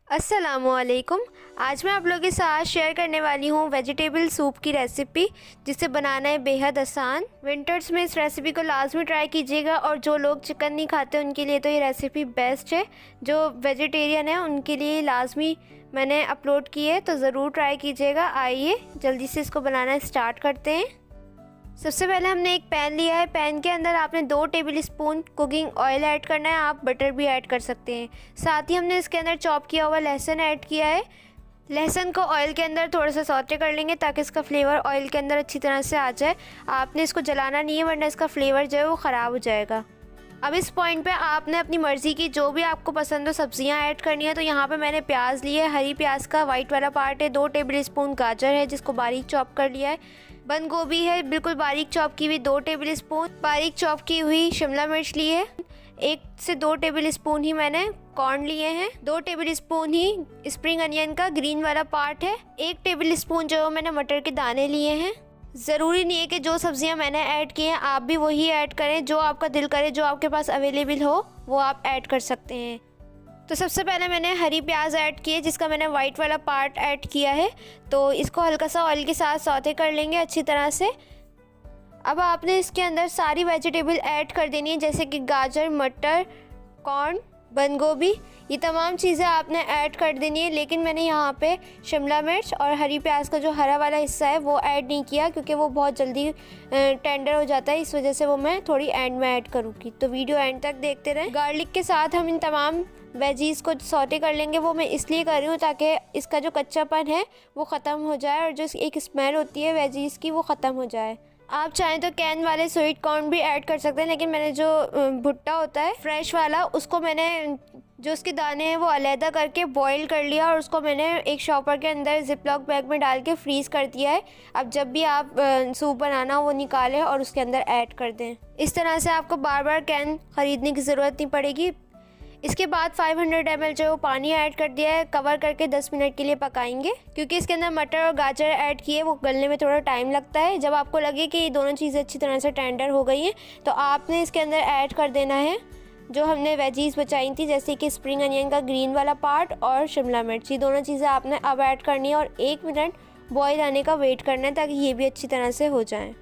अस्सलामुअलैकुम। आज मैं आप लोगों के साथ शेयर करने वाली हूँ वेजिटेबल सूप की रेसिपी, जिसे बनाना है बेहद आसान। विंटर्स में इस रेसिपी को लाजमी ट्राई कीजिएगा, और जो लोग चिकन नहीं खाते उनके लिए तो ये रेसिपी बेस्ट है। जो वेजिटेरियन है उनके लिए लाजमी मैंने अपलोड की है, तो ज़रूर ट्राई कीजिएगा। आइए जल्दी से इसको बनाना स्टार्ट करते हैं। सबसे पहले हमने एक पैन लिया है। पैन के अंदर आपने 2 table spoon cooking oil add करना है। आप बटर भी ऐड कर सकते हैं। साथ ही हमने इसके अंदर चॉप किया हुआ लहसुन ऐड किया है। लहसुन को ऑयल के अंदर थोड़ा सा सौटे कर लेंगे ताकि इसका फ्लेवर ऑयल के अंदर अच्छी तरह से आ जाए। आपने इसको जलाना नहीं है, वरना इसका फ्लेवर जो है वो ख़राब हो जाएगा। अब इस पॉइंट पे आपने अपनी मर्ज़ी की जो भी आपको पसंद हो सब्जियां ऐड करनी है। तो यहाँ पे मैंने प्याज ली है, हरी प्याज का वाइट वाला पार्ट है। 2 टेबल स्पून गाजर है जिसको बारीक चॉप कर लिया है। बंद गोभी है बिल्कुल बारीक चॉप की हुई 2 टेबल स्पून। बारीक चॉप की हुई शिमला मिर्च ली है। 1 से 2 टेबल स्पून ही मैंने कॉर्न लिए हैं। 2 टेबल स्पून ही स्प्रिंग अनियन का ग्रीन वाला पार्ट है। 1 टेबल स्पून जो मैंने मटर के दाने लिए हैं। ज़रूरी नहीं है कि जो सब्जियां मैंने ऐड की हैं आप भी वही ऐड करें, जो आपका दिल करे, जो आपके पास अवेलेबल हो वो आप ऐड कर सकते हैं। तो सबसे पहले मैंने हरी प्याज ऐड की है, जिसका मैंने वाइट वाला पार्ट ऐड किया है। तो इसको हल्का सा ऑयल के साथ सौते कर लेंगे अच्छी तरह से। अब आपने इसके अंदर सारी वेजिटेबल ऐड कर देनी है, जैसे कि गाजर, मटर, कॉर्न, बंद गोभी, ये तमाम चीज़ें आपने ऐड कर देनी है। लेकिन मैंने यहाँ पे शिमला मिर्च और हरी प्याज का जो हरा वाला हिस्सा है वो ऐड नहीं किया, क्योंकि वो बहुत जल्दी टेंडर हो जाता है। इस वजह से वो मैं थोड़ी एंड में ऐड करूँगी। तो वीडियो एंड तक देखते रहें। गार्लिक के साथ हम इन तमाम वेजीज़ को सौटे कर लेंगे। वो मैं इसलिए कर रही हूँ ताकि इसका जो कच्चापन है वो ख़त्म हो जाए, और जो एक स्मेल होती है वेजीज़ की वो ख़त्म हो जाए। आप चाहें तो कैन वाले स्वीट कॉर्न भी ऐड कर सकते हैं, लेकिन मैंने जो भुट्टा होता है फ्रेश वाला, उसको मैंने जो उसके दाने हैं वो अलहदा करके बॉईल कर लिया, और उसको मैंने एक शॉपर के अंदर जिपलॉक बैग में डाल के फ्रीज़ कर दिया है। अब जब भी आप सूप बनाना वो निकालें और उसके अंदर ऐड कर दें। इस तरह से आपको बार बार कैन ख़रीदने की ज़रूरत नहीं पड़ेगी। इसके बाद 500 ml जो पानी ऐड कर दिया है, कवर करके 10 मिनट के लिए पकाएंगे, क्योंकि इसके अंदर मटर और गाजर ऐड किए वो गलने में थोड़ा टाइम लगता है। जब आपको लगे कि ये दोनों चीज़ें अच्छी तरह से टेंडर हो गई हैं, तो आपने इसके अंदर ऐड कर देना है जो हमने वेजीज़ बचाई थी, जैसे कि स्प्रिंग अनियन का ग्रीन वाला पार्ट और शिमला मिर्च। ये दोनों चीज़ें आपने अब ऐड करनी है और 1 मिनट बॉयल आने का वेट करना है, ताकि ये भी अच्छी तरह से हो जाए।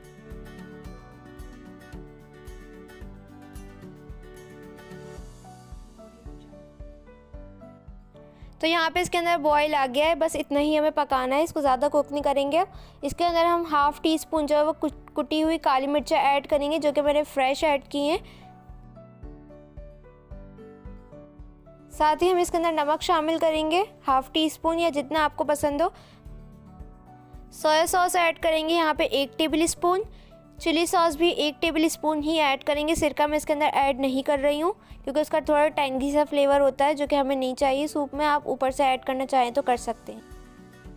तो यहाँ पे इसके अंदर बॉयल आ गया है, बस इतना ही हमें पकाना है, इसको ज़्यादा कुक नहीं करेंगे। इसके अंदर हम हाफ़ टी स्पून जो है वो कुटी हुई काली मिर्चें ऐड करेंगे, जो कि मैंने फ्रेश ऐड की हैं। साथ ही हम इसके अंदर नमक शामिल करेंगे, हाफ़ टी स्पून या जितना आपको पसंद हो। सोया सॉस ऐड करेंगे यहाँ पे 1 टेबल स्पून। चिली सॉस भी 1 टेबल स्पून ही ऐड करेंगे। सिरका मैं इसके अंदर ऐड नहीं कर रही हूँ, क्योंकि उसका थोड़ा टैंगी सा फ्लेवर होता है जो कि हमें नहीं चाहिए सूप में। आप ऊपर से ऐड करना चाहें तो कर सकते हैं।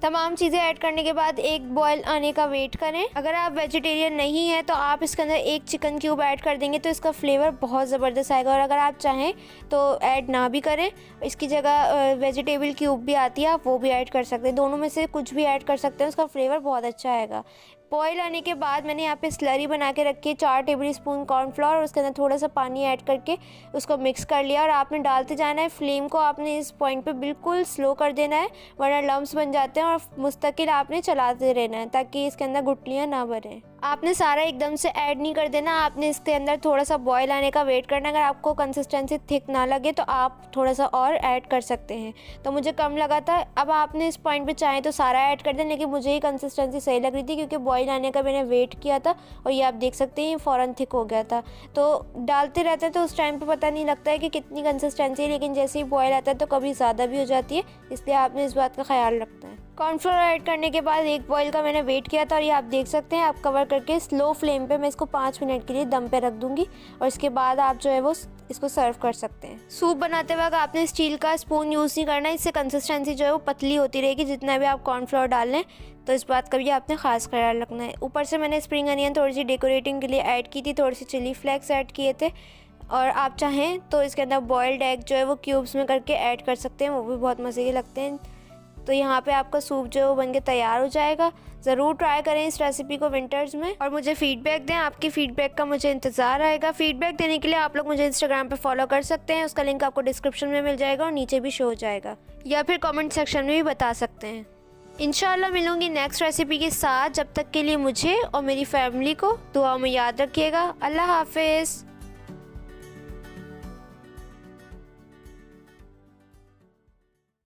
तमाम चीज़ें ऐड करने के बाद एक बॉयल आने का वेट करें। अगर आप वेजिटेरियन नहीं हैं तो आप इसके अंदर 1 चिकन क्यूब ऐड कर देंगे, तो इसका फ्लेवर बहुत ज़बरदस्त आएगा। और अगर आप चाहें तो ऐड ना भी करें, इसकी जगह वेजिटेबल क्यूब भी आती है, आप वो भी ऐड कर सकते हैं। दोनों में से कुछ भी ऐड कर सकते हैं, उसका फ्लेवर बहुत अच्छा आएगा। बॉयल आने के बाद मैंने यहाँ पे स्लरी बना के रखी है, 4 टेबल स्पून कॉर्नफ्लोर, और उसके अंदर थोड़ा सा पानी ऐड करके उसको मिक्स कर लिया। और आपने डालते जाना है। फ्लेम को आपने इस पॉइंट पे बिल्कुल स्लो कर देना है, वरना लम्स बन जाते हैं, और मुस्तकिल आपने चलाते रहना है ताकि इसके अंदर गुठलियाँ ना बनें। आपने सारा एकदम से ऐड नहीं कर देना, आपने इसके अंदर थोड़ा सा बॉयल आने का वेट करना। अगर आपको कंसिस्टेंसी थिक ना लगे तो आप थोड़ा सा और ऐड कर सकते हैं। तो मुझे कम लगा था। अब आपने इस पॉइंट पे चाहें तो सारा ऐड कर दें, लेकिन मुझे ये कंसिस्टेंसी सही लग रही थी, क्योंकि बॉयल आने का मैंने वेट किया था, और ये आप देख सकते हैं फ़ौरन थिक हो गया था। तो डालते रहते हैं तो उस टाइम पर पता नहीं लगता है कि कितनी कंसिस्टेंसी है, लेकिन जैसे ही बॉयल आता है तो कभी ज़्यादा भी हो जाती है, इसलिए आपने इस बात का ख्याल रखना है। कॉर्नफ्लोर ऐड करने के बाद 1 बॉयल का मैंने वेट किया था, और ये आप देख सकते हैं। आप कवर करके स्लो फ्लेम पे मैं इसको 5 मिनट के लिए दम पे रख दूंगी, और इसके बाद आप जो है वो इसको सर्व कर सकते हैं। सूप बनाते वक्त आपने स्टील का स्पून यूज़ नहीं करना, इससे कंसिस्टेंसी जो है वो पतली होती रहेगी जितना भी आप कॉर्नफ्लोर डाल लें। तो इस बात का भी आपने ख़ास ख्याल रखना है। ऊपर से मैंने स्प्रिंग अनियन थोड़ी सी डेकोरेटिंग के लिए ऐड की थी, थोड़ी सी चिली फ्लेक्स ऐड किए थे, और आप चाहें तो इसके अंदर बॉयल्ड एग जो है वो क्यूब्स में करके ऐड कर सकते हैं, वो भी बहुत मज़े के लगते हैं। तो यहाँ पे आपका सूप जो है वो बन के तैयार हो जाएगा। ज़रूर ट्राई करें इस रेसिपी को विंटर्स में और मुझे फ़ीडबैक दें। आपकी फ़ीडबैक का मुझे इंतज़ार रहेगा। फ़ीडबैक देने के लिए आप लोग मुझे इंस्टाग्राम पे फॉलो कर सकते हैं, उसका लिंक आपको डिस्क्रिप्शन में मिल जाएगा और नीचे भी शो हो जाएगा, या फिर कमेंट सेक्शन में भी बता सकते हैं। इंशाल्लाह मिलूंगी नेक्स्ट रेसिपी के साथ। जब तक के लिए मुझे और मेरी फैमिली को दुआ में याद रखिएगा। अल्लाह हाफिज़।